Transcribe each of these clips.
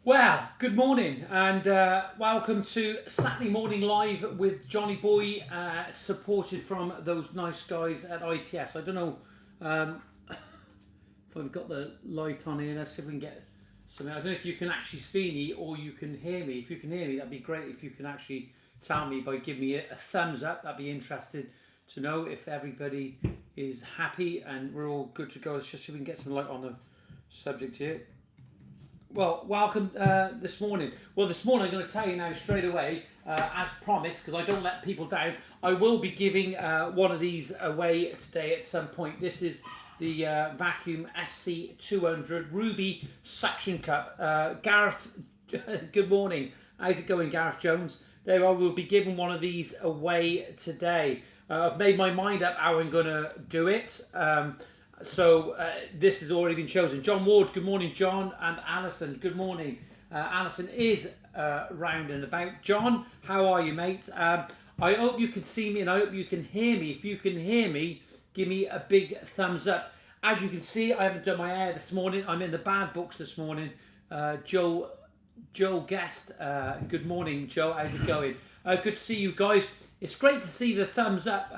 Well, good morning and welcome to Saturday Morning Live with Johnyboy, supported from those nice guys at ITS. I don't know if I've got the light on here. Let's see if we can get something. I don't know if you can actually see me or you can hear me. If you can hear me, that'd be great. If you can actually tell me by giving me a thumbs up, that'd be interested to know if everybody is happy and we're all good to go. Let's just see if we can get some light on the subject here. Well, welcome this morning. Well, this morning I'm going to tell you now straight away, as promised, because I don't let people down. I will be giving one of these away today at some point. This is the Vacuum SC200 Ruby Suction Cup. Gareth, good morning. How's it going, Gareth Jones? There I will be giving one of these away today. I've made my mind up how I'm going to do it. So this has already been chosen. John Ward, good morning, John. And Alison, good morning. Alison is round and about. John, how are you, mate? I hope you can see me and I hope you can hear me. If you can hear me, give me a big thumbs up. As you can see, I haven't done my hair this morning. I'm in the bad books this morning. Joe Guest, good morning, Joe. How's it going? Good to see you guys. It's great to see the thumbs up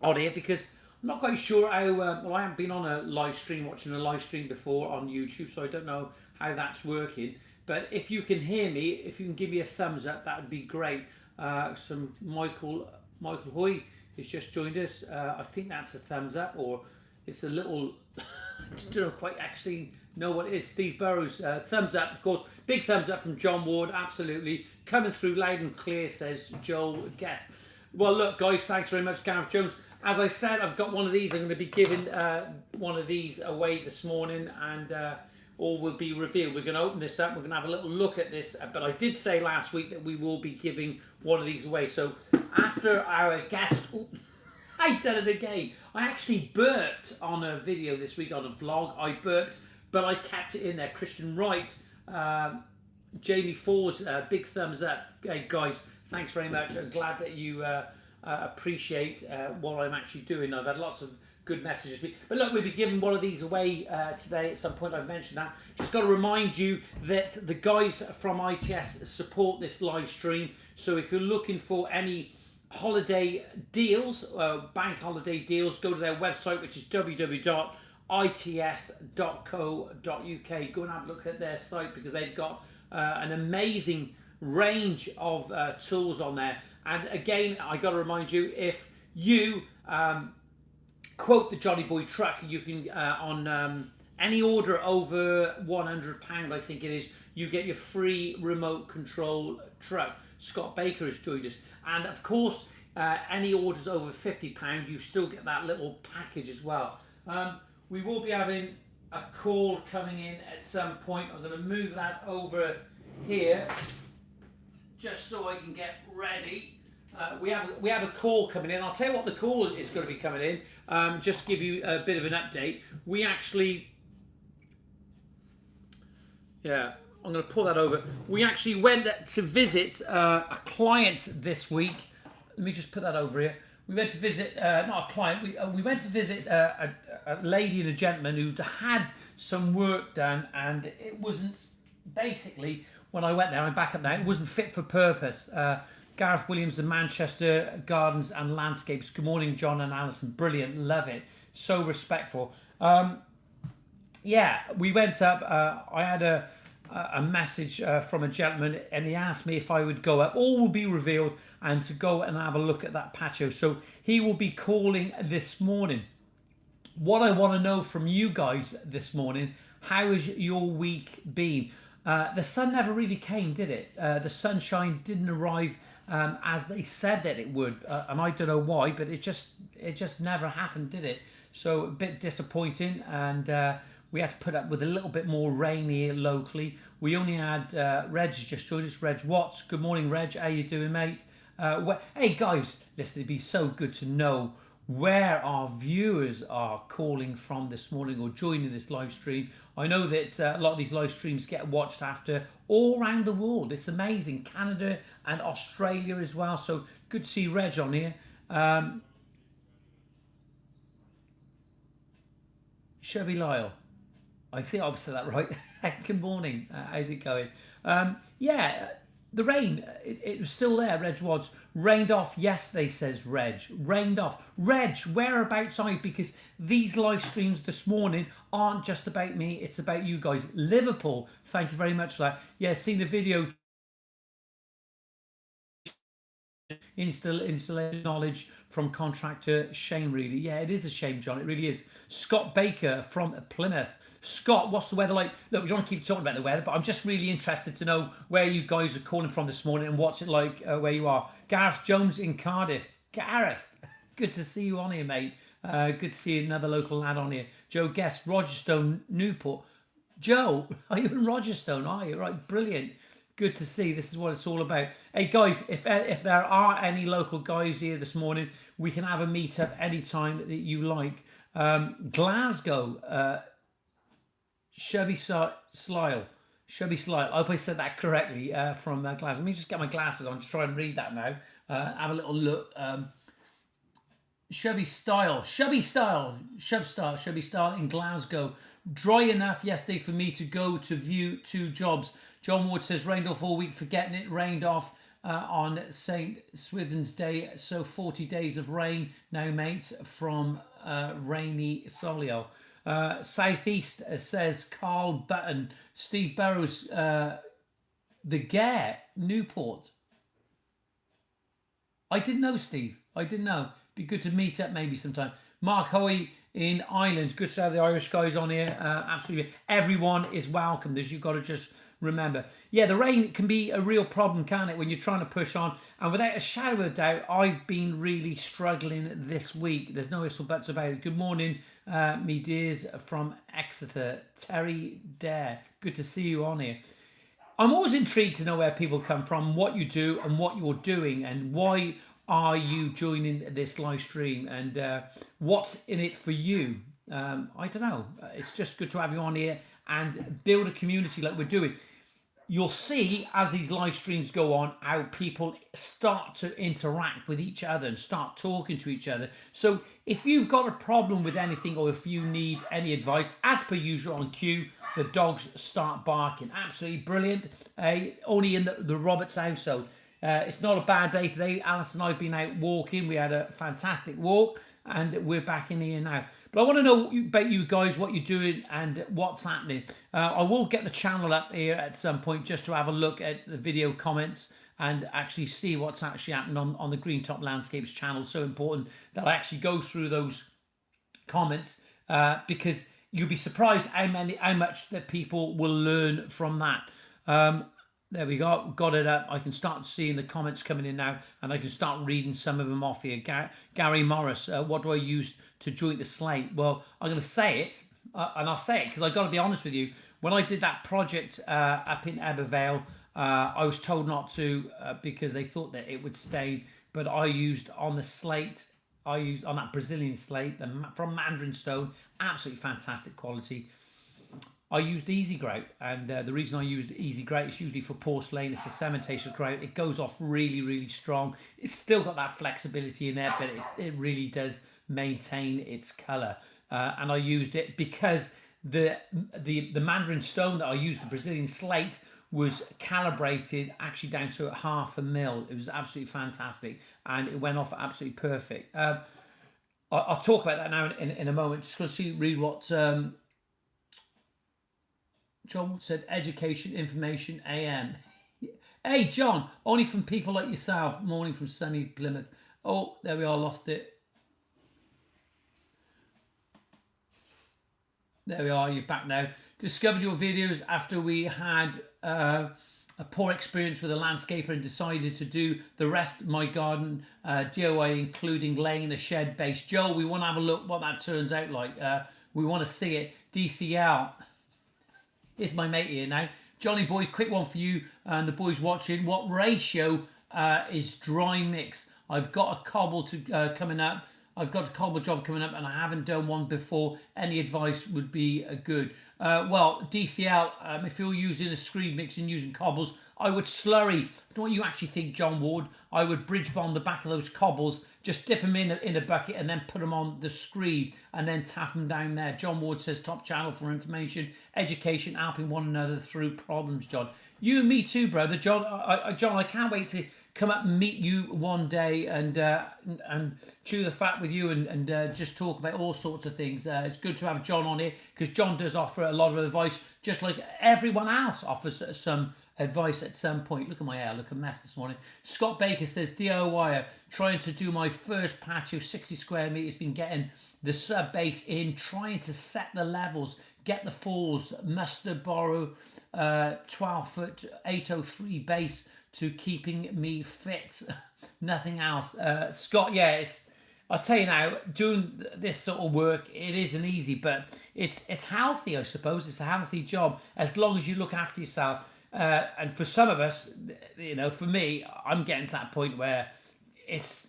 on here because I'm not quite sure how, well, I haven't been on a live stream, watching a live stream before on YouTube, so I don't know how that's working. But if you can hear me, if you can give me a thumbs up, that would be great. Some Michael Hoy has just joined us. I think that's a thumbs up, or it's a little, I don't quite actually know what it is. Steve Burrows, thumbs up, of course. Big thumbs up from John Ward, absolutely. Coming through loud and clear, says Joel Guest. Well, look, guys, thanks very much, Gareth Jones. As I said, I've got one of these. I'm going to be giving one of these away this morning, and all will be revealed. We're going to open this up. We're going to have a little look at this. But I did say last week that we will be giving one of these away. So after our guest... Oh, I said it again. I actually burped on a video this week, on a vlog. I burped, but I kept it in there. Christian Wright, Jamie Ford's, big thumbs up. Hey, guys, thanks very much. I'm glad that you... appreciate what I'm actually doing. I've had lots of good messages, but look, we'll be giving one of these away today at some point. I've mentioned that. Just got to remind you that the guys from ITS support this live stream, so if you're looking for any holiday deals, bank holiday deals, go to their website, which is www.its.co.uk. Go and have a look at their site because they've got an amazing range of tools on there. And again, I got to remind you, if you quote the Johnyboy truck, you can on any order over £100, I think it is, you get your free remote control truck. Scott Baker has joined us, and of course, any orders over £50, you still get that little package as well. We will be having a call coming in at some point. I'm going to move that over here, just so I can get ready. We have a call coming in. I'll tell you what the call is going to be coming in. Just to give you a bit of an update. We actually, I'm going to pull that over. We actually went to visit a client this week. Let me just put that over here. We went to visit, not a client, we went to visit a lady and a gentleman who had some work done, and it wasn't, basically, when I went there, I'm back up now, it wasn't fit for purpose. Gareth Williams of Manchester Gardens and Landscapes. Good morning, John and Alison. Brilliant, love it. So respectful. We went up. I had a message from a gentleman, and he asked me if I would go up. All will be revealed, and to go and have a look at that patio. So he will be calling this morning. What I want to know from you guys this morning: how has your week been? The sun never really came, did it? The sunshine didn't arrive as they said that it would, and I don't know why, but it just never happened, did it? So a bit disappointing, and we had to put up with a little bit more rain here locally. We only had Reg just joined us. Reg Watts, good morning, Reg. How you doing, mate? Hey guys, listen, it'd be so good to know where our viewers are calling from this morning or joining this live stream. I know that a lot of these live streams get watched after all around the world. It's amazing. Canada and Australia as well. So good to see Reg on here. Shelby Lyle. I think I said that right. Good morning. How's it going? Yeah, the rain, it was still there, Reg Wads. Rained off yesterday, says Reg. Rained off. Reg, whereabouts are you? Because these live streams this morning aren't just about me, it's about you guys. Liverpool, thank you very much for that. Yeah, seen the video. Installation knowledge from contractor Shane, really. Yeah, it is a shame, John. It really is. Scott Baker from Plymouth. Scott, what's the weather like? Look, we don't want to keep talking about the weather, but I'm just really interested to know where you guys are calling from this morning and what's it like where you are. Gareth Jones in Cardiff. Gareth, good to see you on here, mate. Good to see another local lad on here. Joe Guest, Rogerstone, Newport. Joe, are you in Rogerstone? Are you? Right, brilliant. Good to see. This is what it's all about. Hey guys, if there are any local guys here this morning, we can have a meet up anytime that you like. Glasgow, Chubby Slile. I hope I said that correctly from Glasgow. Let me just get my glasses on to try and read that now. Have a little look. Chubby Style in Glasgow. Dry enough yesterday for me to go to view 2 jobs. John Ward says rained off all week, forgetting it. Rained off on St. Swithin's Day, so 40 days of rain now, mate, from rainy Solihull. Southeast says Carl Button. Steve Burrows, the Gare, Newport. I didn't know, Steve. I didn't know. Be good to meet up maybe sometime. Mark Hoey in Ireland. Good to have the Irish guys on here. Absolutely. Everyone is welcome. As you've got to just remember. Yeah, the rain can be a real problem, can't it, when you're trying to push on? And without a shadow of a doubt, I've been really struggling this week. There's no ifs or buts about it. Good morning, me dears from Exeter. Terry Dare. Good to see you on here. I'm always intrigued to know where people come from, what you do and what you're doing, and why are you joining this live stream, and what's in it for you. I don't know. It's just good to have you on here and build a community like we're doing. You'll see as these live streams go on how people start to interact with each other and start talking to each other. So if you've got a problem with anything, or if you need any advice, as per usual on cue, the dogs start barking. Absolutely brilliant. Only in the Roberts household. It's not a bad day today. Alice and I have been out walking. We had a fantastic walk and we're back in here now. But I want to know about you guys, what you're doing and what's happening. I will get the channel up here at some point just to have a look at the video comments and actually see what's actually happened on the Green Top Landscapes channel. So important that I actually go through those comments because you'll be surprised how much that people will learn from that. There we go. Got it up. I can start seeing the comments coming in now, and I can start reading some of them off here. Gary Morris, what do I use to joint the slate? Well, I'm going to say it, and I'll say it because I've got to be honest with you. When I did that project up in Ebervale, I was told not to because they thought that it would stain, but I used on the slate, I used on that Brazilian slate from Mandarin Stone, absolutely fantastic quality. I used Easy Grout, and the reason I used Easy Grout is usually for porcelain. It's a cementatious grout. It goes off really, really strong. It's still got that flexibility in there, but it really does maintain its colour. And I used it because the Mandarin Stone that I used, the Brazilian slate, was calibrated actually down to 0.5 mil. It was absolutely fantastic, and it went off absolutely perfect. I'll talk about that now in a moment. Just going to read what John said. Education, information, AM. Hey, John, only from people like yourself. Morning from sunny Plymouth. Oh, there we are, lost it. There we are, you're back now. Discovered your videos after we had a poor experience with a landscaper and decided to do the rest of my garden DIY, including laying a shed base. Joe, we want to have a look what that turns out like. We want to see it. DCL. Here's my mate here now. Johnyboy, quick one for you and the boys watching. What ratio is dry mix? I've got a cobble coming up. I've got a cobble job coming up and I haven't done one before. Any advice would be good. Well, DCL, if you're using a screed mix and using cobbles, I would slurry. I don't know what you actually think, John Ward. I would bridge bond the back of those cobbles, just dip them in a bucket and then put them on the screed and then tap them down there. John Ward says top channel for information, education, helping one another through problems, John. You and me too, brother. John, John, I can't wait to come up and meet you one day and chew the fat with you and just talk about all sorts of things. It's good to have John on here because John does offer a lot of advice, just like everyone else offers some advice at some point. Look at my hair, look a mess this morning. Scott Baker says, DIY, trying to do my first patio, 60 square meters, been getting the sub base in, trying to set the levels, get the falls, must borrow 12-foot 803 base to keeping me fit. Nothing else. Scott, yeah, I'll tell you now, doing this sort of work, it isn't easy, but it's healthy, I suppose. It's a healthy job as long as you look after yourself. And for some of us, you know, for me, I'm getting to that point where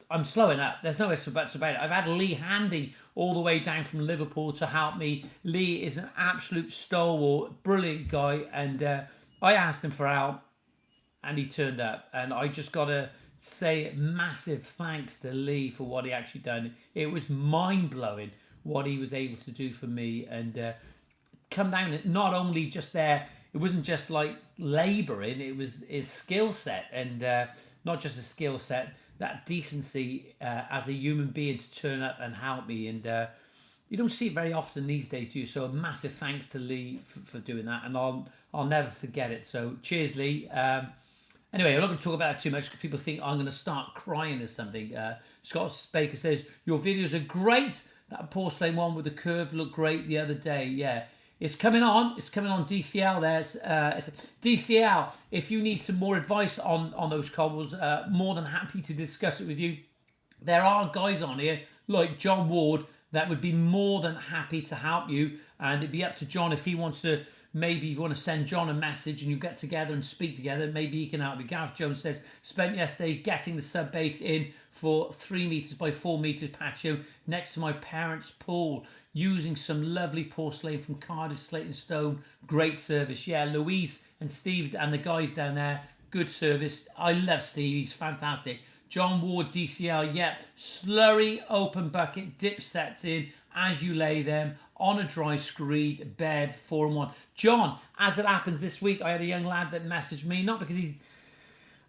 I'm slowing up. There's no ifs or buts about it. I've had Lee Handy all the way down from Liverpool to help me. Lee is an absolute stalwart, brilliant guy, and I asked him for help, and he turned up. And I just got to say massive thanks to Lee for what he actually done. It was mind-blowing what he was able to do for me, and come down, not only just there, it wasn't just like labouring, it was his skill set, and not just a skill set, that decency as a human being to turn up and help me. And you don't see it very often these days, do you? So a massive thanks to Lee for doing that, and I'll never forget it. So cheers, Lee. Anyway, I'm not going to talk about that too much because people think I'm going to start crying or something. Scott Baker says, your videos are great. That porcelain one with the curve looked great the other day. Yeah. It's coming on. It's coming on DCL there. It's DCL, if you need some more advice on those cobbles, more than happy to discuss it with you. There are guys on here like John Ward that would be more than happy to help you. And it'd be up to John if he wants to, maybe you want to send John a message and you get together and speak together. Maybe he can help you. Gareth Jones says, spent yesterday getting the sub base in for 3 meters by 4 meters patio next to my parents' pool, using some lovely porcelain from Cardiff Slate and Stone. Great service. Yeah, Louise and Steve and the guys down there, good service. I love Steve, he's fantastic. John Ward DCL, yeah, slurry open bucket, dip sets in as you lay them on a dry screed bed, 4-in-1. John, as it happens this week, I had a young lad that messaged me, not because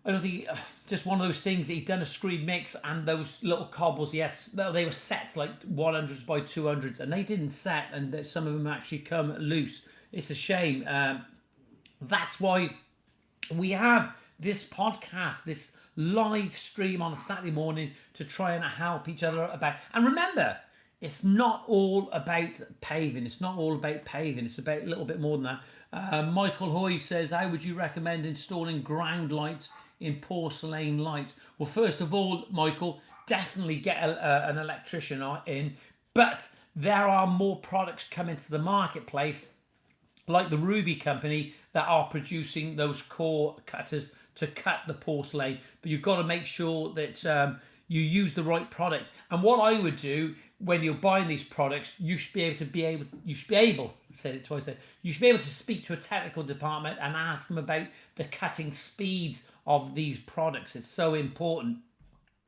I don't think, just one of those things, he'd done a screed mix and those little cobbles, yes, they were sets like 100s by 200s, and they didn't set, and some of them actually come loose. It's a shame. That's why we have this podcast, this live stream on a Saturday morning to try and help each other about. And remember, it's not all about paving. It's not all about paving. It's about a little bit more than that. Michael Hoy says, how would you recommend installing ground lights in porcelain lights? Well, first of all, Michael, definitely get an electrician in, but there are more products coming to the marketplace, like the Ruby company, that are producing those core cutters to cut the porcelain, but you've got to make sure that you use the right product. And what I would do when you're buying these products, you should be able to speak to a technical department and ask them about the cutting speeds of these products. It's so important.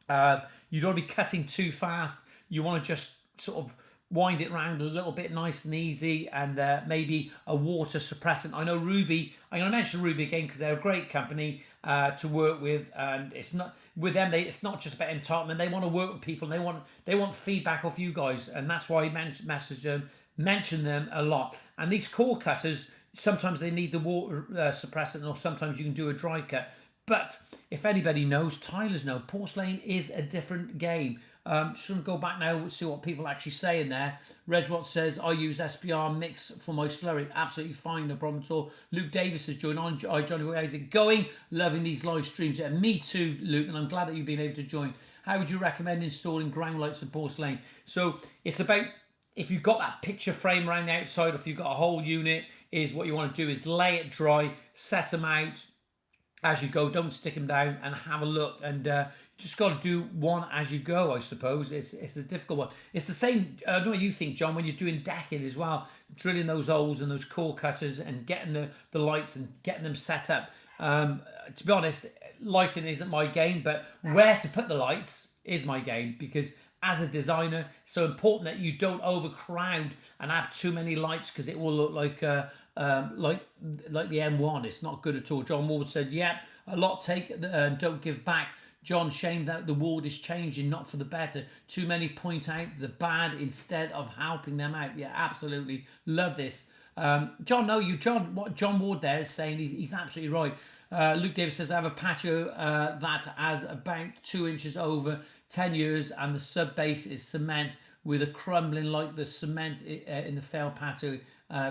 You don't want to be cutting too fast. You want to just sort of wind it round a little bit nice and easy, and maybe a water suppressant. I know Ruby, I'm going to mention Ruby again because they're a great company to work with, and it's not with them. It's not just about entitlement. They want to work with people, and they want feedback off you guys, and that's why I mention them a lot. And these core cutters, sometimes they need the water suppressant, or sometimes you can do a dry cut. But if anybody knows, tilers know, porcelain is a different game. Just going to go back now and see what people actually say in there. Redwatt says, I use SPR mix for my slurry. Absolutely fine, no problem at all. Luke Davis has joined on. Johnny, how's it going? Loving these live streams. Yeah, me too, Luke, and I'm glad that you've been able to join. How would you recommend installing ground lights and porcelain? So it's about, if you've got that picture frame around the outside, or if you've got a whole unit, is what you want to do is lay it dry, set them out as you go. Don't stick them down, and have a look. And just got to do one as you go, I suppose. It's a difficult one. It's the same, I don't know what you think, John, when you're doing decking as well, drilling those holes and those core cutters and getting the lights and getting them set up. To be honest, lighting isn't my game, but where to put the lights is my game because as a designer, it's so important that you don't overcrowd and have too many lights because it will look like the M1. It's not good at all. John Ward said, "Yep, a lot take don't give back." John, shame that the world is changing, not for the better. Too many point out the bad instead of helping them out. Yeah, absolutely. Love this. John, no, John, what John Ward there is saying, he's absolutely right. Luke Davis says, I have a patio that has about 2 inches over 10 years, and the sub base is cement with a crumbling like the cement in the failed patio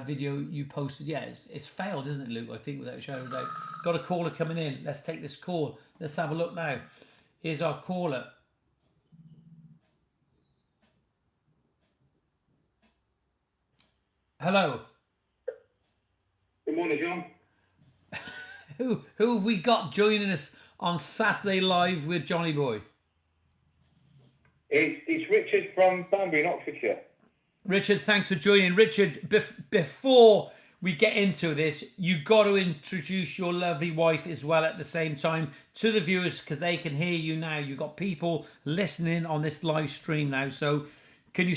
video you posted. Yeah, it's failed, isn't it, Luke? I think without a shadow of a doubt. Got a caller coming in. Let's take this call. Let's have a look now. Here's our caller. Hello. Good morning, John. Who have we got joining us on Saturday Live with Johnyboy? It's Richard from Banbury in Oxfordshire. Richard, thanks for joining. Richard, before we get into this, you've got to introduce your lovely wife as well at the same time to the viewers because they can hear you now. You've got people listening on this live stream now. So can you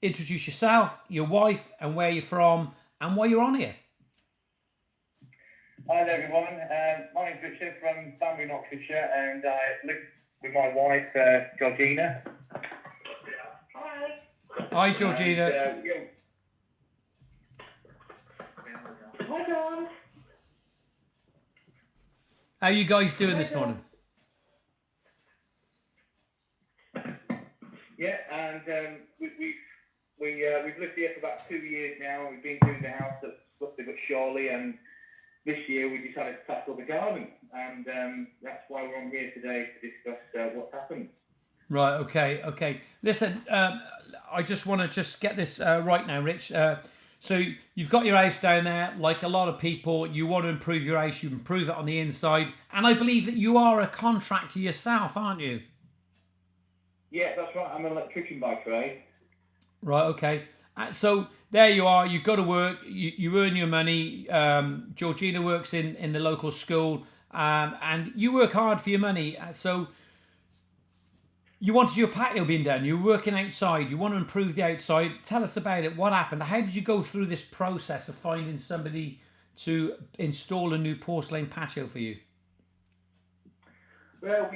introduce yourself, your wife, and where you're from, and why you're on here? Hi there, everyone. My name's Richard from Banbury in Oxfordshire, and I live with my wife, Georgina. Hi, Georgina. And, Hi, John. How you guys doing this morning? yeah, and we've lived here for about 2 years now. We've been doing the house slowly but surely, and this year we decided to tackle the garden, and that's why we're on here today to discuss what's happened. Right, okay. Listen, I just want to get this right now, Rich. So you've got your house down there, like a lot of people, you want to improve your house, you improve it on the inside, and I believe that you are a contractor yourself, aren't you? Yeah, that's right. I'm an electrician by trade. Right, okay. So there you are, you go to work, you earn your money, Georgina works in the local school, and you work hard for your money. So you wanted your patio being done, you're working outside, you want to improve the outside. Tell us about it. What happened? How did you go through this process of finding somebody to install a new porcelain patio for you? Well,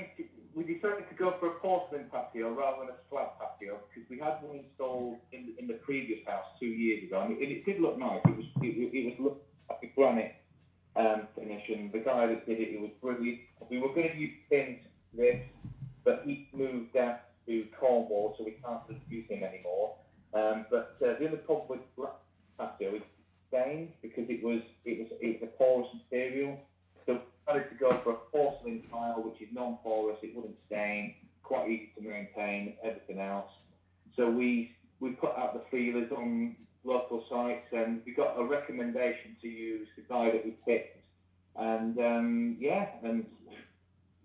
we decided to go for a porcelain patio rather than a slab patio because we had one installed in the previous house 2 years ago, and it did look nice. It was look like a granite finish, and the guy that did it was brilliant. We were going to use thin this, but he moved down to Cornwall, so we can't use him anymore. But the other problem with black patio is stained because it was a porous material. So we decided to go for a porcelain tile, which is non-porous, it wouldn't stain, quite easy to maintain, everything else. So we put out the feelers on local sites, and we got a recommendation to use the guy that we picked. And and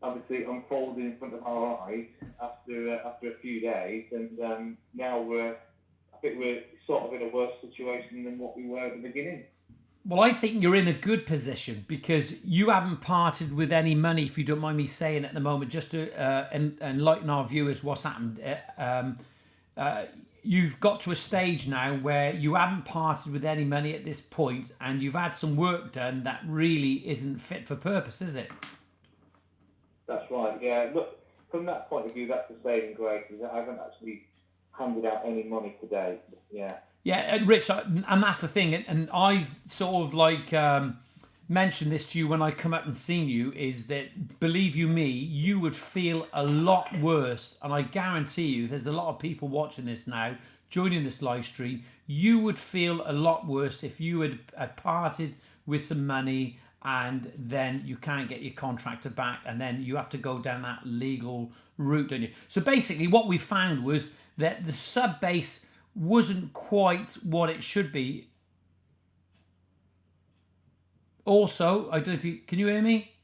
obviously it unfolded in front of our eyes after a few days, and now I think we're sort of in a worse situation than what we were at the beginning. Well, I think you're in a good position because you haven't parted with any money, if you don't mind me saying at the moment, just to enlighten our viewers what's happened. You've got to a stage now where you haven't parted with any money at this point, and you've had some work done that really isn't fit for purpose, is it? That's right, yeah. Look, from that point of view, that's the saving grace, is that I haven't actually handed out any money today. Yeah. Yeah, and Rich, and that's the thing, and I've sort of mentioned this to you when I come up and seen you, is that, believe you me, you would feel a lot worse, and I guarantee you there's a lot of people watching this now, joining this live stream, you would feel a lot worse if you had parted with some money and then you can't get your contractor back, and then you have to go down that legal route, don't you? So basically what we found was that the sub base wasn't quite what it should be. Also, I don't know if you can you hear me?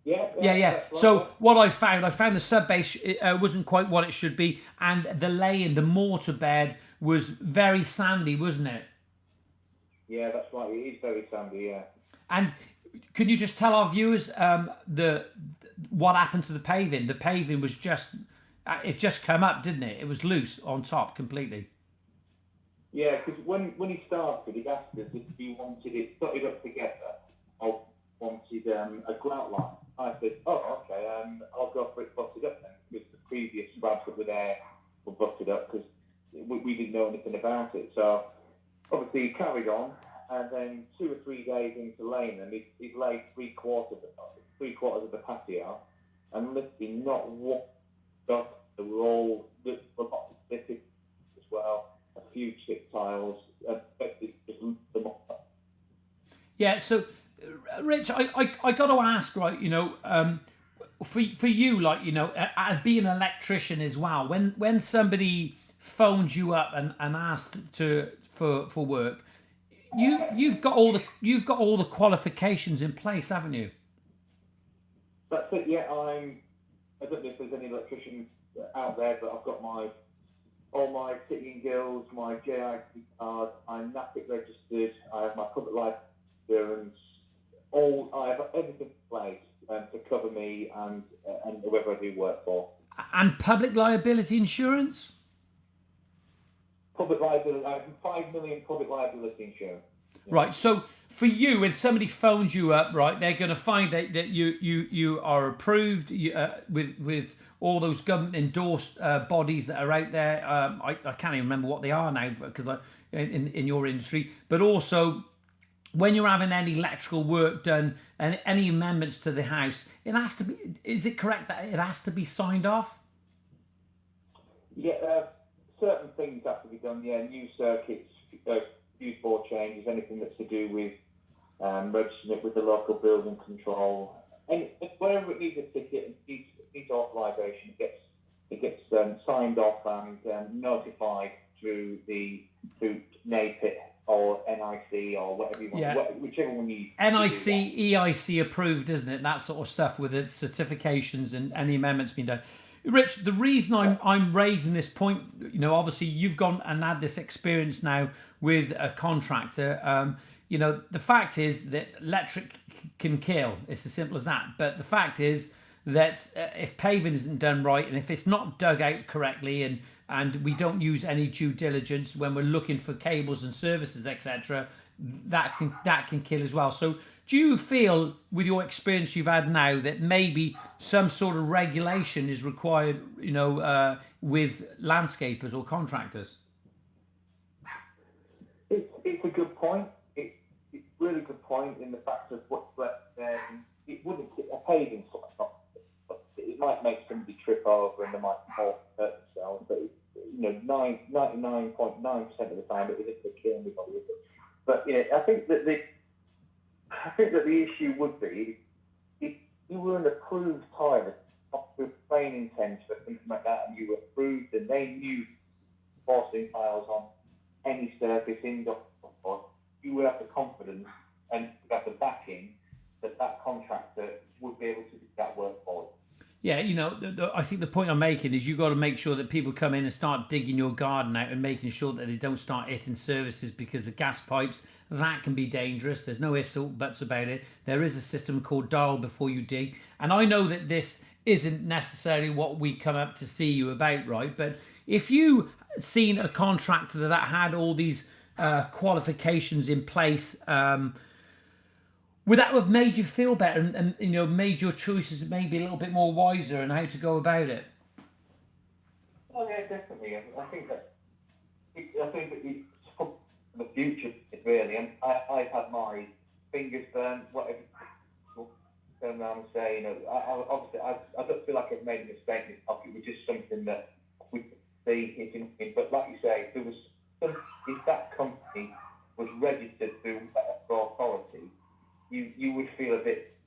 Yeah. So what I found the sub base wasn't quite what it should be, and the laying, the mortar bed was very sandy, wasn't it? Yeah, that's right. It is very sandy, yeah. And Can you just tell our viewers what happened to the paving? The paving was just it just came up, didn't it? It was loose on top completely. Yeah, because when he started, he asked us if we wanted it putted up together or wanted a grout line. I said, oh, okay, I'll go for it butted up then, because the previous slabs that were there were butted up because we didn't know anything about it. So obviously he carried on, and then 2 or 3 days into laying them, he'd laid three quarters of the patio, and literally not one dot. They were all not specific as well. A few chip tiles, just them up. Yeah. So, Rich, I got to ask, right? For you, like being an electrician as well. When somebody phones you up and asks for work, you've got all the qualifications in place, haven't you? That's it. Yeah, I don't know if there's any electricians out there, but I've got all my City and Guilds, my JIC card, I'm NAPIC registered, I have my public life insurance, I have everything in place to cover me and whoever I do work for. And public liability insurance? Public liability, I have 5 million public liability insurance. Yeah. Right. So for you, when somebody phones you up, right, they're going to find out that you are approved with all those government endorsed bodies that are out there. I can't even remember what they are now because in your industry, but also when you're having any electrical work done and any amendments to the house, it has to be. Is it correct that it has to be signed off? Yeah, certain things have to be done. Yeah, new circuits, fuse board changes, anything that's to do with registering it with the local building control, and wherever it needs a ticket, it needs authorisation. It gets signed off and notified through NAPIT or NIC or whatever you want, whichever one you NIC, EIC approved, isn't it? That sort of stuff with the certifications and any amendments being done. Rich, the reason I'm raising this point, obviously you've gone and had this experience now with a contractor. The fact is that electric can kill. It's as simple as that. But the fact is that if paving isn't done right and if it's not dug out correctly and we don't use any due diligence when we're looking for cables and services, etc., that can kill as well. So do you feel, with your experience you've had now, that maybe some sort of regulation is required, with landscapers or contractors? It's a good point. It's a really good point in the fact of what it wouldn't a paving sort of. It might make somebody trip over and they might hurt themselves, but 99.9% of the time it isn't kill anybody. But I think that the issue would be if you were an approved tile with plain intent for something like that, and you were approved, and they knew forcing tiles on any surface, indoor, you would have the confidence and have the backing that contractor would be able to do that work for you. Yeah, I think the point I'm making is you've got to make sure that people come in and start digging your garden out and making sure that they don't start hitting services because the gas pipes, that can be dangerous. There's no ifs or buts about it. There is a system called dial before you dig. And I know that this isn't necessarily what we come up to see you about, right? But if you seen a contractor that had all these qualifications in place, would that have made you feel better and made your choices maybe a little bit more wiser and how to go about it? Oh yeah, definitely. I think that it's for the future, really. And I've had my fingers burned. Whatever people turn around and say, obviously I don't feel like I've made a mistake in this pocket. It was just something that we could see. But like you say, there was if that company was registered through authority, you would feel a bit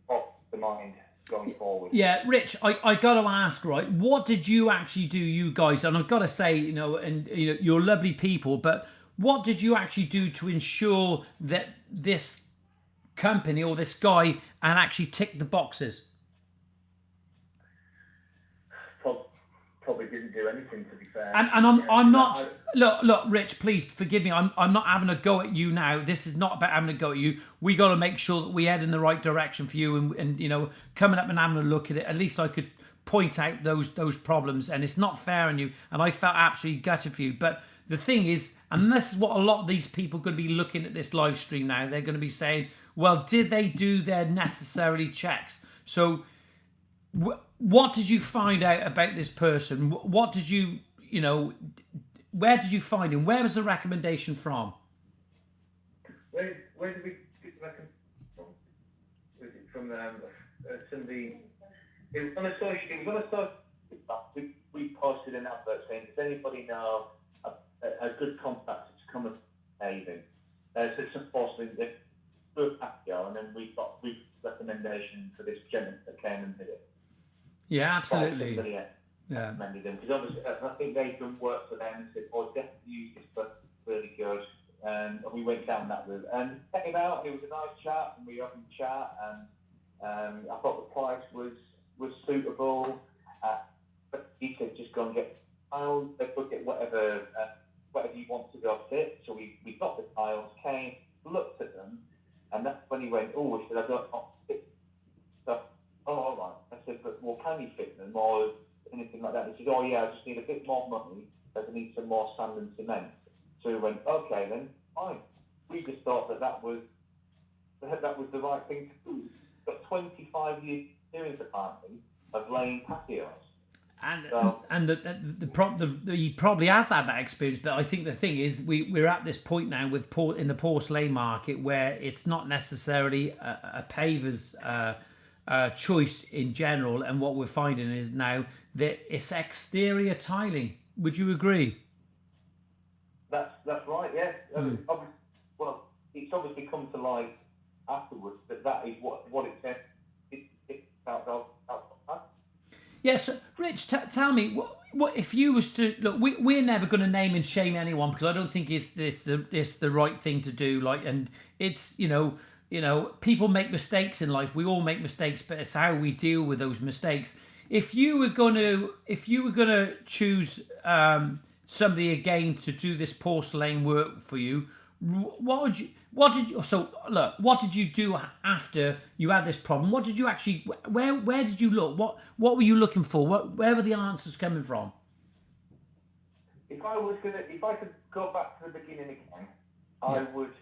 off the mind going forward. Yeah, Rich, I got to ask, right? What did you actually do, you guys? And I've got to say, you're lovely people, but what did you actually do to ensure that this company or this guy and actually ticked the boxes? probably didn't do anything, to be fair. And I'm not. Look, Rich. Please forgive me. I'm not having a go at you now. This is not about having a go at you. We got to make sure that we head in the right direction for you. And you know, coming up and having a look at it. At least I could point out those problems. And it's not fair on you. And I felt absolutely gutted for you. But the thing is, and this is what a lot of these people are going to be looking at this live stream now. They're going to be saying, well, did they do their necessary checks? So. What did you find out about this person? What did you, where did you find him? Where was the recommendation from? Where did we get the recommendation from? Was it from somebody? It was on a social. We posted an advert saying, does anybody know a good contact to come and paving? So some porcelain through a patio, and then we got recommendation for this gentleman that came and did it. Yeah, absolutely. Yeah. Recommended them because obviously I think they've done work for them and said, "Oh, definitely use this, but really good." And we went down that route and checked it out. It was a nice chat, and we having a chat, and I thought the price was suitable. But he said, "Just go and get tiles. They could get whatever you want to go fit." So we got the tiles, came, looked at them, and that's when he went, "Oh," he said, "I don't know." Oh, all right. I said, but well, can you fit them or anything like that? He said, oh yeah, I just need a bit more money because I need some more sand and cement. So we went, okay then, fine. We just thought that was the right thing to do. We've got 25 years experience apparently of laying patios. He probably has had that experience, but I think the thing is we're at this point now in the porcelain market where it's not necessarily a paver's choice in general, and what we're finding is now that it's exterior tiling. Would you agree? That's right. Yes. Well, it's obviously come to light afterwards that is what it says. It's out. Yes, Rich. Tell me what if you was to look. We're never going to name and shame anyone because I don't think it's the right thing to do. And it's people make mistakes in life. We all make mistakes, but it's how we deal with those mistakes. If you were gonna choose somebody again to do this porcelain work for you, what did you do after you had this problem? What did you actually? Where did you look? What were you looking for? Where were the answers coming from? If I could go back to the beginning again, I would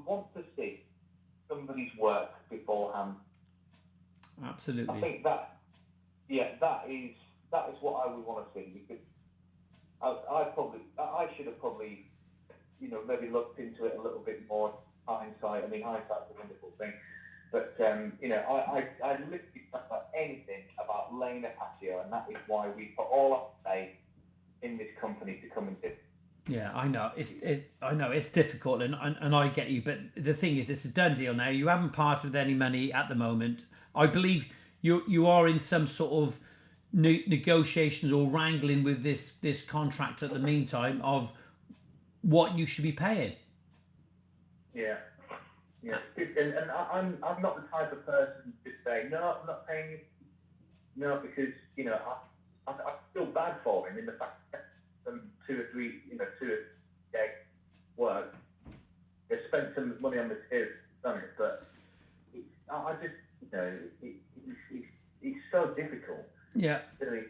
want to see somebody's work beforehand. Absolutely. I think that is what I would want to see because I should have probably maybe looked into it a little bit more. Hindsight. I mean, hindsight's a wonderful thing, but I literally don't know anything about laying a patio, and that is why we put all our faith in this company to come and do. Yeah, I know. I know it's difficult, and I get you. But the thing is, it's a done deal now. You haven't parted with any money at the moment. I believe you are in some sort of negotiations or wrangling with this contract at the meantime of what you should be paying. Yeah. And I'm not the type of person to say no, I'm not paying you. No, because I feel bad for him in the fact that two or three day work. They spent some money on materials, done it, but I just it's so difficult. Yeah. Really.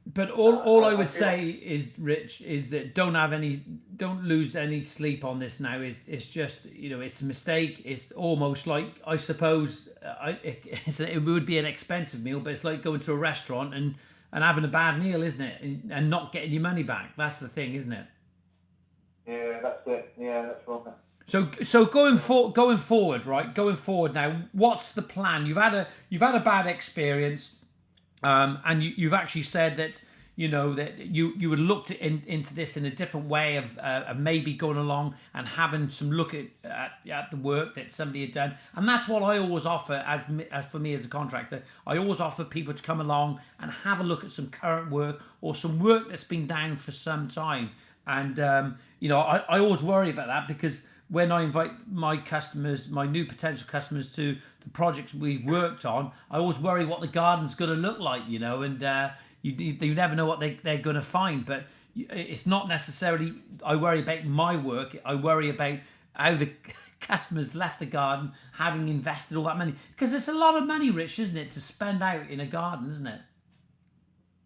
But all I would say is, Rich, is that don't lose any sleep on this now. It's just it's a mistake. It's almost like, I suppose it would be an expensive meal, but it's like going to a restaurant and having a bad meal, isn't it? And not getting your money back. That's the thing, isn't it? Yeah, that's it. Yeah, that's wrong. So going forward, right? Going forward now, what's the plan? You've had a bad experience. And you've actually said that that you would look into this in a different way of maybe going along and having some look at the work that somebody had done, and that's what I always offer as for me as a contractor. I always offer people to come along and have a look at some current work or some work that's been down for some time, and I always worry about that because when I invite my customers, my new potential customers, to the projects we've worked on, I always worry what the garden's going to look like, you know, and you never know what they're going to find. But it's not necessarily I worry about my work. I worry about how the customers left the garden having invested all that money, because it's a lot of money, Rich, isn't it, to spend out in a garden, isn't it?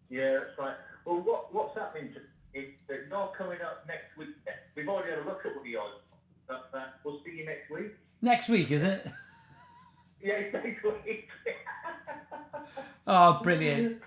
Yeah, that's right. Well, what's happening is that you're coming up next week. We've already had a look at what the odds, but we'll see you next week. Next week, is it? Yeah, it's next week. Oh, brilliant.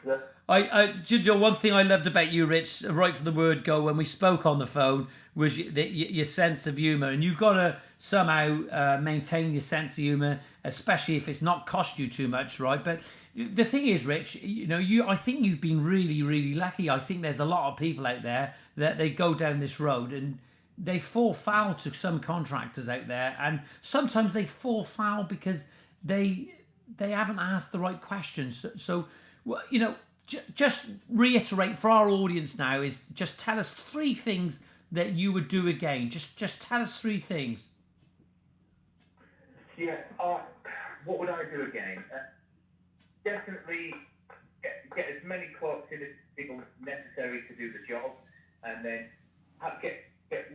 One thing I loved about you, Rich, right from the word go when we spoke on the phone, was your sense of humour. And you've got to somehow maintain your sense of humour, especially if it's not cost you too much, right? But the thing is, Rich, you know, I think you've been really, really lucky. I think there's a lot of people out there that they go down this road and they fall foul to some contractors out there. And sometimes they fall foul because they haven't asked the right questions. So you know, just reiterate for our audience now is just tell us 3 things that you would do again. Just tell us 3 things. Yeah. What would I do again? Definitely get as many qualified people necessary to do the job, and then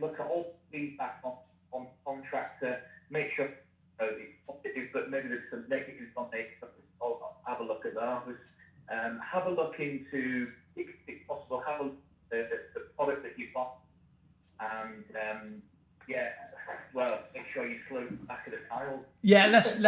look at all feedback on contractor. Make sure it's positive, but maybe there's some negatives on it. I'll have a look at those. Have a look into, if possible, have a look at the product that you've got, and make sure you slope the back of the tile. Yeah, let's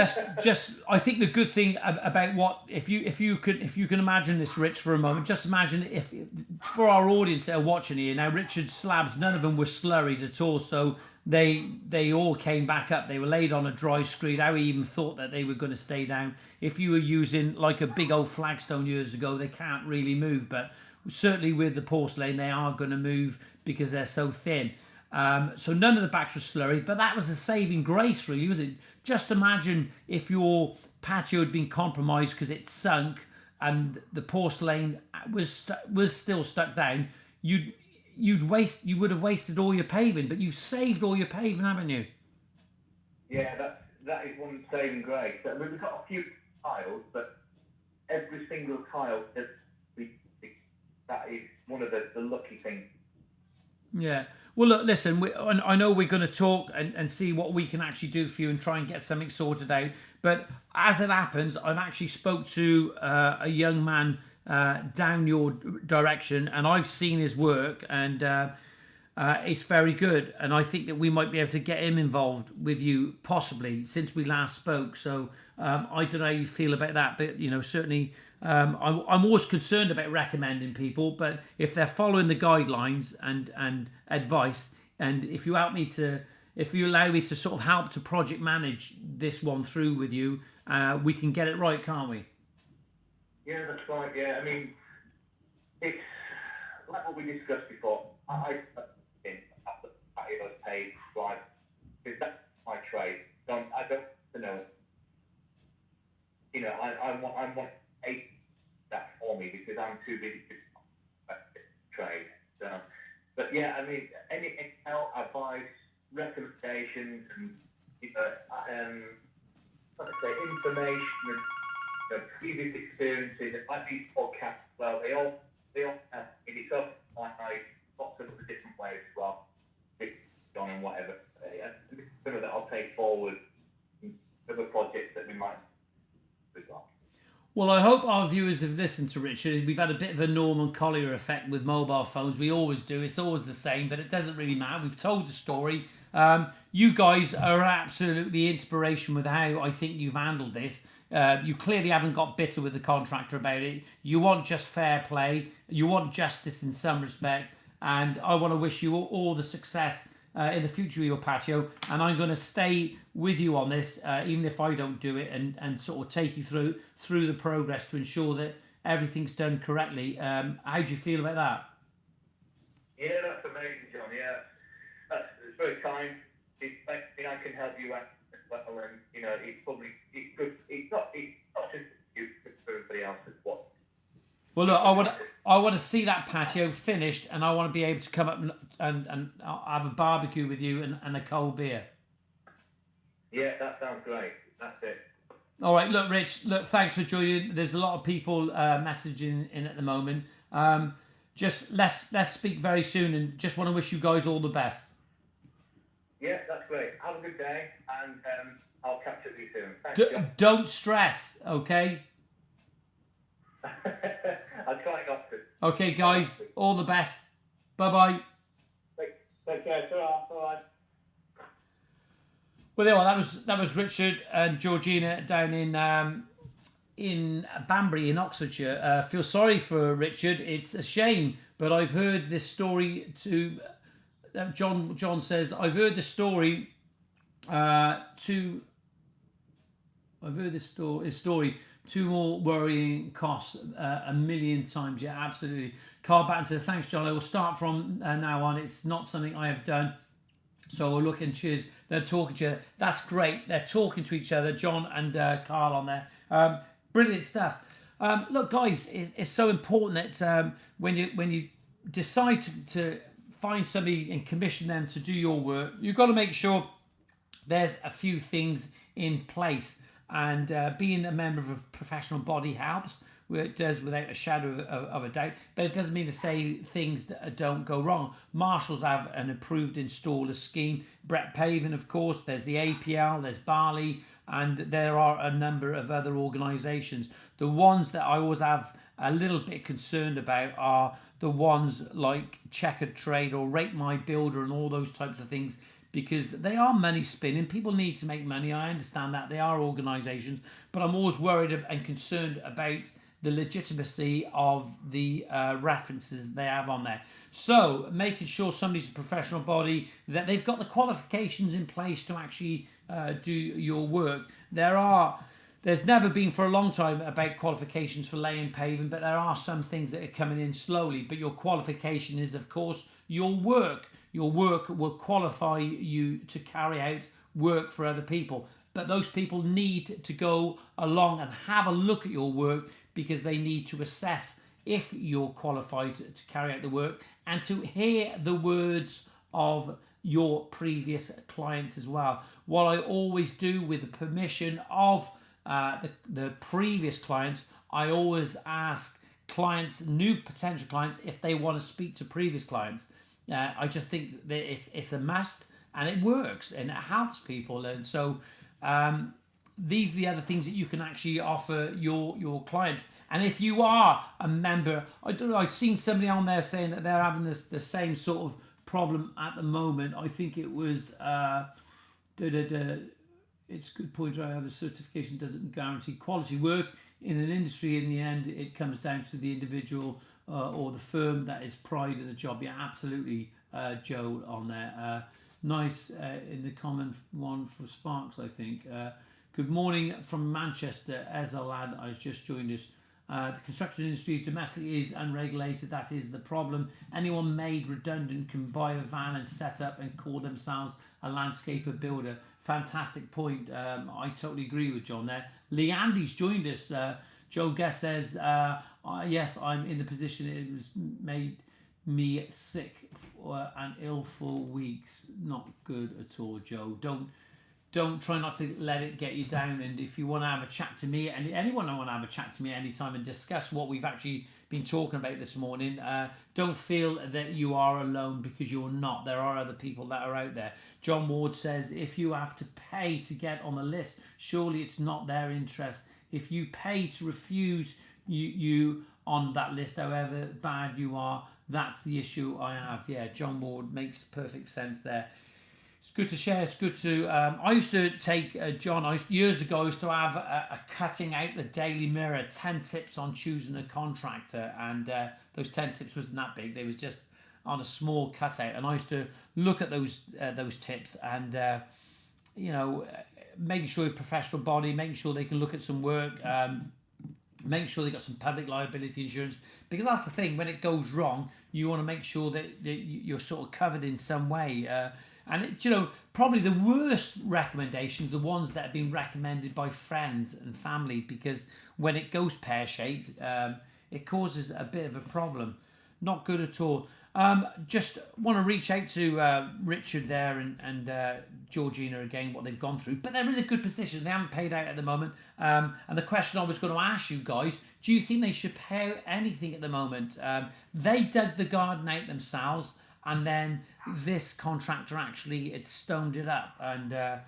just. I think the good thing about what if you can imagine this, Rich, for a moment. Just imagine if for our audience that are watching here now, Richard's slabs, none of them were slurried at all, so they all came back up. They were laid on a dry screed. How he even thought that they were going to stay down. If you were using like a big old flagstone years ago, they can't really move, but certainly with the porcelain, they are going to move because they're so thin. So none of the backs were slurry, but that was a saving grace, really, was it? Just imagine if your patio had been compromised because it sunk and the porcelain was still stuck down. You would have wasted all your paving, but you've saved all your paving, haven't you? Yeah, that is one saving grace. We've got a few tiles, but every single tile that is one of the lucky things. Yeah. Well, look, listen, I know we're going to talk and see what we can actually do for you and try and get something sorted out. But as it happens, I've actually spoke to a young man down your direction, and I've seen his work, and it's very good. And I think that we might be able to get him involved with you, possibly, since we last spoke. So I don't know how you feel about that, but, you know, certainly... I'm always concerned about recommending people, but if they're following the guidelines and advice, and if you allow me to sort of help to project manage this one through with you, we can get it right, can't we? Yeah, that's right. Yeah, I mean, it's like what we discussed before. I paid right because that's my trade. I don't know. You know, I want that for me because I'm too busy to trade. So, but yeah, I mean, any help, advice, recommendations, and like I say, information and previous experiences, and like these podcasts as well, they all have in itself like lots of different ways as well. John and whatever. Some of that I'll take forward in other projects that we might do. Well, I hope our viewers have listened to Richard. We've had a bit of a Norman Collier effect with mobile phones. We always do. It's always the same, but it doesn't really matter. We've told the story. You guys are absolutely inspiration with how I think you've handled this. You clearly haven't got bitter with the contractor about it. You want just fair play. You want justice in some respect. And I want to wish you all the success in the future of your patio. And I'm going to stay with you on this, even if I don't do it, and sort of take you through the progress to ensure that everything's done correctly. How do you feel about that? Yeah, that's amazing, John. Yeah, it's very kind. I can help you out as well, and you know, it's good. It's not just you, it's for everybody else as well. Well, look, I want to see that patio finished, and I want to be able to come up and have a barbecue with you and a cold beer. Yeah, that sounds great. That's it. All right, look, Rich, look, thanks for joining. There's a lot of people messaging in at the moment. Just let's speak very soon, and just want to wish you guys all the best. Yeah, that's great. Have a good day, and I'll catch up with you soon. Thanks, John. Don't stress, okay? I'll try not to. Okay, guys, all the best. Bye-bye. Take care. Bye. Well, there you are. That was Richard and Georgina down in Banbury in Oxfordshire. Feel sorry for Richard. It's a shame, but I've heard this story to. John says I've heard the story. I've heard this story. Two more worrying costs a million times. Yeah, absolutely. Carl Batten says, thanks, John. I will start from now on. It's not something I have done. So we'll look and cheers. They're talking to each other. That's great. They're talking to each other, John and Carl on there. Brilliant stuff. Look, guys, it's so important that when you decide to find somebody and commission them to do your work, you've got to make sure there's a few things in place. And being a member of a professional body helps. It does without a shadow of a doubt. But it doesn't mean to say things that don't go wrong. Marshalls have an approved installer scheme. Brett Paving, of course. There's the APL, there's Barley, and there are a number of other organisations. The ones that I always have a little bit concerned about are the ones like Checkered Trade or Rate My Builder and all those types of things, because they are money spinning. People need to make money. I understand that. They are organisations, but I'm always worried and concerned about the legitimacy of the references they have on there. So making sure somebody's a professional body, that they've got the qualifications in place to actually do your work. There's never been for a long time about qualifications for laying paving, but there are some things that are coming in slowly. But your qualification is, of course, your work. Your work will qualify you to carry out work for other people. But those people need to go along and have a look at your work, because they need to assess if you're qualified to carry out the work and to hear the words of your previous clients as well. What I always do with the permission of the previous clients, I always ask clients, new potential clients, if they want to speak to previous clients. I just think that it's a must, and it works and it helps people. And so these are the other things that you can actually offer your clients. And if you are a member, I don't know, I've seen somebody on there saying that they're having the same sort of problem at the moment. I think it was it's a good point. I have a certification doesn't guarantee quality work in an industry. In the end, it comes down to the individual or the firm that is pride in the job. Yeah, absolutely, Joe on there. Nice in the common one for Sparks, I think. Good morning from Manchester. As a lad, I just joined us. The construction industry domestically is unregulated. That is the problem. Anyone made redundant can buy a van and set up and call themselves a landscaper builder. Fantastic point. I totally agree with John there. Lee Andy's joined us. Joe Guest says, yes, I'm in the position it was made me sick and ill for weeks. Not good at all, Joe. Don't try not to let it get you down. And if you want to have a chat to me, and anyone want to have a chat to me anytime and discuss what we've actually been talking about this morning, don't feel that you are alone, because you're not. There are other people that are out there. John Ward says, if you have to pay to get on the list, surely it's not their interest. If you pay to refuse you on that list, however bad you are, that's the issue I have. Yeah, John Ward makes perfect sense there. It's good to share. It's good to. I used to take John. Years ago, I used to have a cutting out the Daily Mirror 10 tips on choosing a contractor, and those 10 tips wasn't that big. They was just on a small cutout, and I used to look at those tips and making sure you're a professional body, making sure they can look at some work, making sure they got some public liability insurance, because that's the thing. When it goes wrong, you want to make sure that you're sort of covered in some way. And probably the worst recommendations, the ones that have been recommended by friends and family, because when it goes pear-shaped, it causes a bit of a problem. Not good at all. Just want to reach out to Richard there and Georgina again, what they've gone through. But they're in a good position. They haven't paid out at the moment. And the question I was going to ask you guys, do you think they should pay out anything at the moment? They dug the garden out themselves, and then this contractor actually had stoned it up and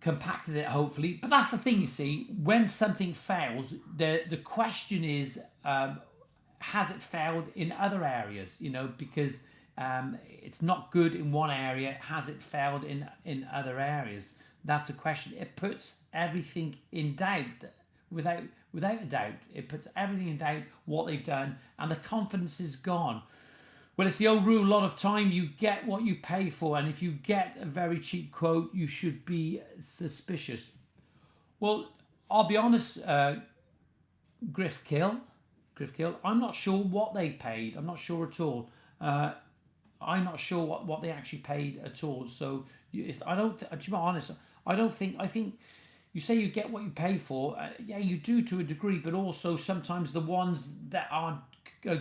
compacted it, hopefully. But that's the thing, you see, when something fails, the question is, has it failed in other areas? You know, because it's not good in one area, has it failed in other areas? That's the question. It puts everything in doubt, without a doubt. It puts everything in doubt, what they've done, and the confidence is gone. Well, it's the old rule, a lot of time you get what you pay for, and if you get a very cheap quote, you should be suspicious. Well, I'll be honest, Griff Kill, I'm not sure what they paid. I'm not sure at all. I'm not sure what they actually paid at all. So, to be honest, I think you say you get what you pay for. Yeah, you do to a degree, but also sometimes the ones that are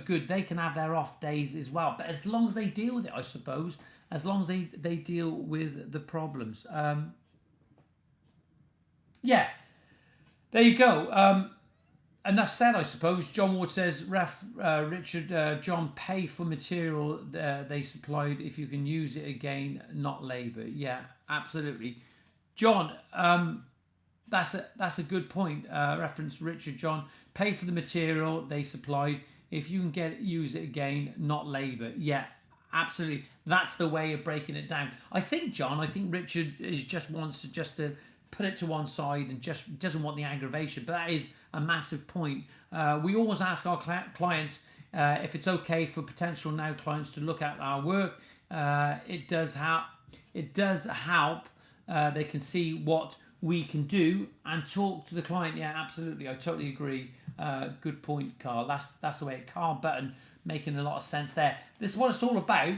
good, they can have their off days as well. But as long as they deal with it, I suppose, as long as they deal with the problems. Yeah, there you go. Enough said, I suppose. John Ward says, Richard, John, pay for material they supplied if you can use it again, not labour. Yeah, absolutely. John, that's a good point. Reference Richard, John, pay for the material they supplied if you can use it again, not labour. Yeah, absolutely. That's the way of breaking it down. I think Richard wants to put it to one side and just doesn't want the aggravation. But that is a massive point. We always ask our clients if it's okay for potential now clients to look at our work. It does help. They can see what we can do and talk to the client. Yeah, absolutely. I totally agree. Good point, Carl. That's the way. Carl Button making a lot of sense there. This is what it's all about.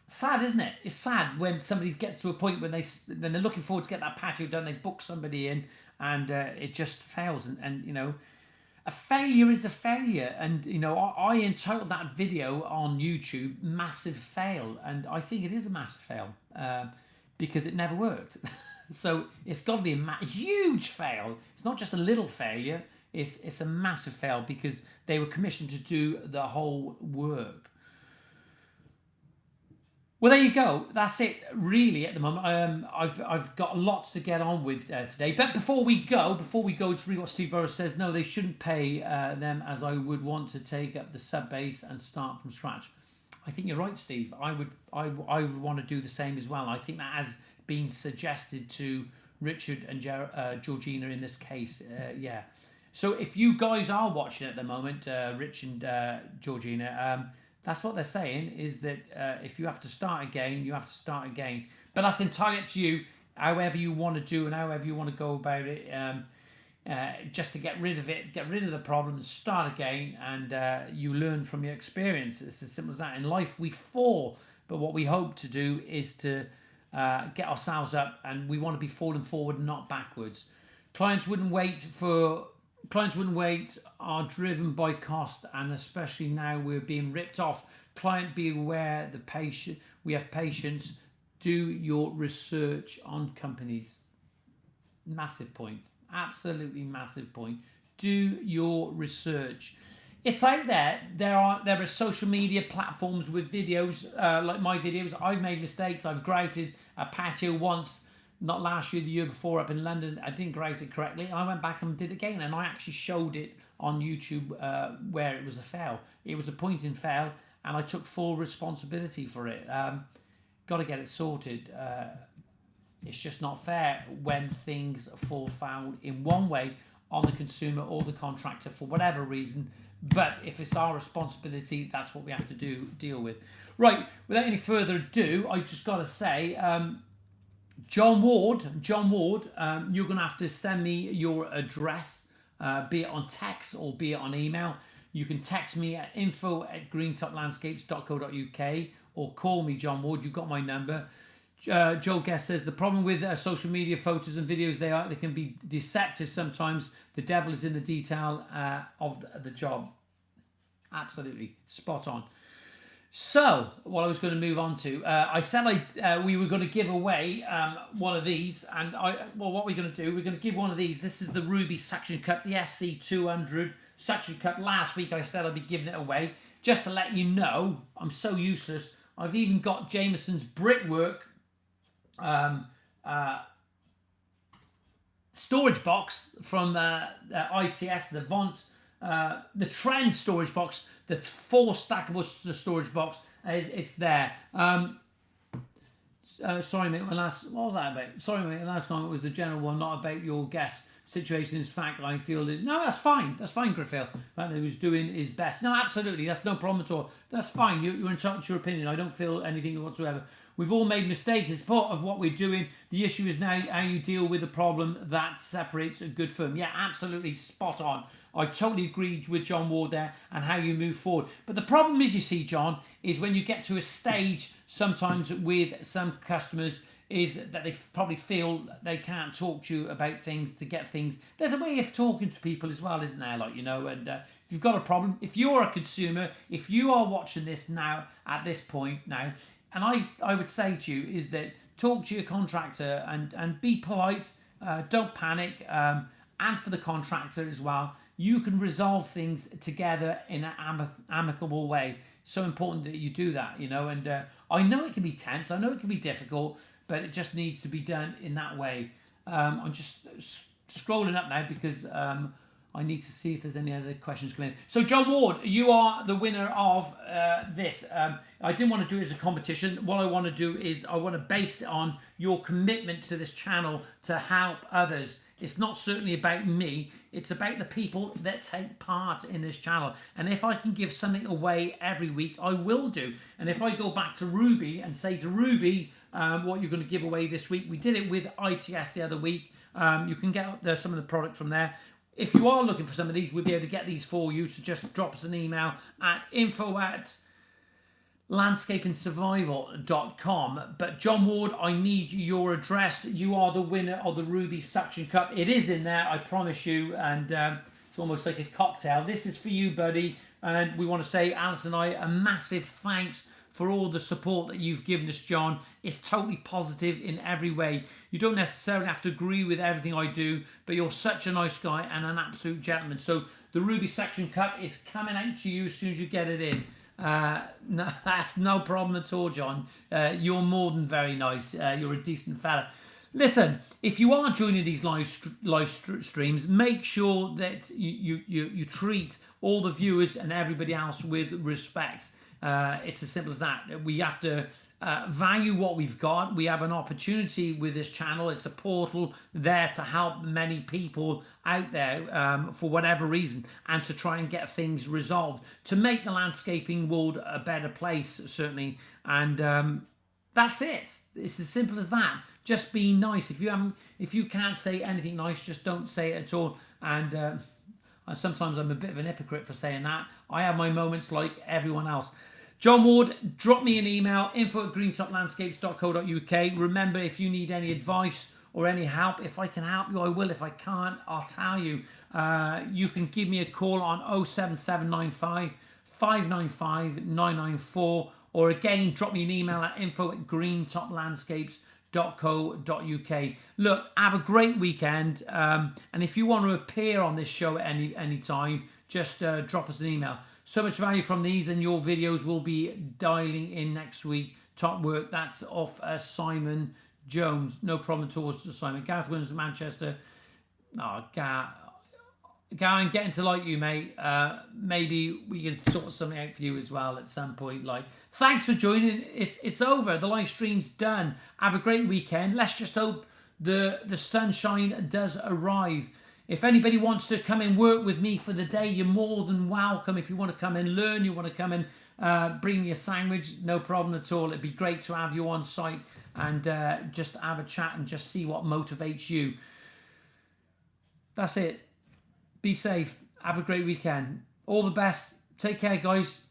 Sad, isn't it? It's sad when somebody gets to a point when they're looking forward to get that patio done. They book somebody in, and it just fails. And you know, a failure is a failure. And you know, I entitled that video on YouTube "Massive Fail," and I think it is a massive fail because it never worked. So it's got to be a huge fail. It's not just a little failure. It's a massive fail because they were commissioned to do the whole work. Well, there you go. That's it, really, at the moment. I've got lots to get on with today. But before we go, to read what Steve Burrows says. No, they shouldn't pay them, as I would want to take up the sub base and start from scratch. I think you're right, Steve. I would want to do the same as well. I think that has been suggested to Richard and Georgina in this case. Yeah. So if you guys are watching at the moment, Rich and Georgina, that's what they're saying, is that if you have to start again, you have to start again. But that's entirely up to you, however you want to do and however you want to go about it. Just to get rid of it, get rid of the problem, start again, and you learn from your experience. It's as simple as that. In life, we fall, but what we hope to do is to get ourselves up, and we want to be falling forward, not backwards. Clients wouldn't wait, are driven by cost, and especially now we're being ripped off. Client, be aware, we have patience. Do your research on companies. Massive point. Absolutely massive point. Do your research. It's out there. There are social media platforms with videos like my videos. I've made mistakes. I've grouted a patio once, not last year, the year before, up in London. I didn't grout it correctly. I went back and did it again, and I actually showed it on YouTube where it was a fail. It was a point in fail, and I took full responsibility for it. Got to get it sorted. It's just not fair when things fall foul in one way on the consumer or the contractor for whatever reason. But if it's our responsibility, that's what we have to deal with. Right, without any further ado, I just got to say, John Ward, you're going to have to send me your address, be it on text or be it on email. You can text me at info@greentoplandscapes.co.uk or call me, John Ward. You've got my number. Joel Guest says, the problem with social media photos and videos, they can be deceptive sometimes. The devil is in the detail of the job. Absolutely spot on. So, what I was going to move on to, I said we were going to give away one of these, and what we're going to do, we're going to give one of these. This is the Ruby Suction Cup, the SC200 Suction Cup. Last week I said I'd be giving it away. Just to let you know, I'm so useless. I've even got Jameson's Brickwork storage box from ITS, the Vont, the Trend storage box, the 4 stackable storage box. It's there. Sorry, mate. What was that about? Sorry, mate. The last comment was the general one, not about your guest situation. In fact, I feel that no, that's fine. That's fine, Griffith. The fact that he was doing his best. No, absolutely. That's no problem at all. That's fine. You're entitled to your opinion. I don't feel anything whatsoever. We've all made mistakes. It's part of what we're doing. The issue is now how you deal with the problem that separates a good firm. Yeah, absolutely spot on. I totally agreed with John Ward there and how you move forward. But the problem is, you see, John, is when you get to a stage sometimes with some customers is that they probably feel they can't talk to you about things to get things. There's a way of talking to people as well, isn't there? And if you've got a problem, if you're a consumer, if you are watching this now at this point now, and I would say to you is that talk to your contractor and be polite, don't panic, and for the contractor as well. You can resolve things together in an amicable way. So important that you do that, and I know it can be tense, I know it can be difficult, but it just needs to be done in that way. I'm just scrolling up now because I need to see if there's any other questions coming in. So, John Ward, you are the winner of this. I didn't want to do it as a competition. What I want to do is I want to base it on your commitment to this channel to help others. It's not certainly about me. It's about the people that take part in this channel. And if I can give something away every week, I will do. And if I go back to Ruby and say to Ruby, what you're going to give away this week, we did it with ITS the other week. You can get some of the product from there. If you are looking for some of these, we'll be able to get these for you. So just drop us an email at info@landscapingsurvival.com. But John Ward, I need your address. You are the winner of the Ruby Suction Cup. It is in there, I promise you. And it's almost like a cocktail. This is for you, buddy. And we want to say, Alice and I, a massive thanks for all the support that you've given us, John. It's totally positive in every way. You don't necessarily have to agree with everything I do, but you're such a nice guy and an absolute gentleman. So the Ruby Suction Cup is coming out to you as soon as you get it in. No, that's no problem at all, John. You're more than very nice. You're a decent fella. Listen, if you are joining these live streams, make sure that you treat all the viewers and everybody else with respect. It's as simple as that. We have to value what we've got. We have an opportunity with this channel. It's a portal there to help many people out there for whatever reason and to try and get things resolved, to make the landscaping world a better place, certainly. And that's it. It's as simple as that. Just be nice. If you can't say anything nice, just don't say it at all. And sometimes I'm a bit of an hypocrite for saying that. I have my moments like everyone else. John Ward, drop me an email, info@greentoplandscapes.co.uk. Remember, if you need any advice or any help, if I can help you, I will. If I can't, I'll tell you. You can give me a call on 07795 595 994, or again, drop me an email at info@greentoplandscapes.co.uk. Look, have a great weekend. And if you want to appear on this show at any time, just drop us an email. So much value from these, and your videos will be dialing in next week. Top work. That's off Simon Jones. No problem at all, Simon. Gareth Williams of Manchester. Oh, Gareth, I'm getting to like you, mate. Maybe we can sort something out for you as well at some point. Thanks for joining. It's over. The live stream's done. Have a great weekend. Let's just hope the sunshine does arrive. If anybody wants to come and work with me for the day, you're more than welcome. If you want to come and learn, you want to come and bring me a sandwich, no problem at all. It'd be great to have you on site and just have a chat and just see what motivates you. That's it. Be safe. Have a great weekend. All the best. Take care, guys.